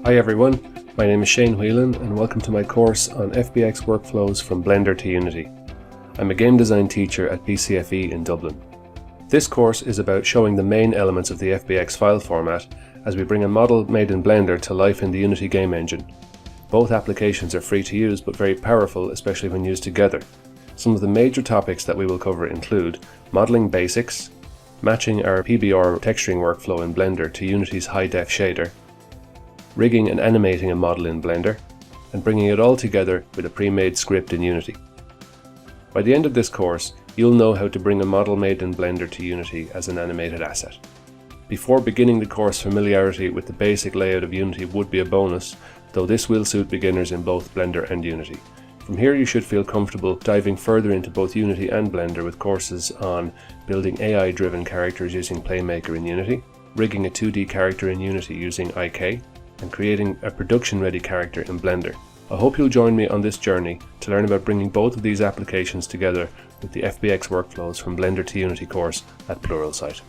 Hi everyone, my name is Shane Whelan and welcome to my course on FBX Workflows from Blender to Unity. I'm a game design teacher at BCFE in Dublin. This course is about showing the main elements of the FBX file format as we bring a model made in Blender to life in the Unity game engine. Both applications are free to use but very powerful, especially when used together. Some of the major topics that we will cover include modeling basics, matching our PBR texturing workflow in Blender to Unity's high-def shader, rigging and animating a model in Blender, and bringing it all together with a pre-made script in Unity. By the end of this course, you'll know how to bring a model made in Blender to Unity as an animated asset. Before beginning the course, familiarity with the basic layout of Unity would be a bonus, though this will suit beginners in both Blender and Unity. From here you should feel comfortable diving further into both Unity and Blender with courses on building AI-driven characters using Playmaker in Unity, rigging a 2D character in Unity using IK, and creating a production-ready character in Blender. I hope you'll join me on this journey to learn about bringing both of these applications together with the FBX Workflows from Blender to Unity course at Pluralsight.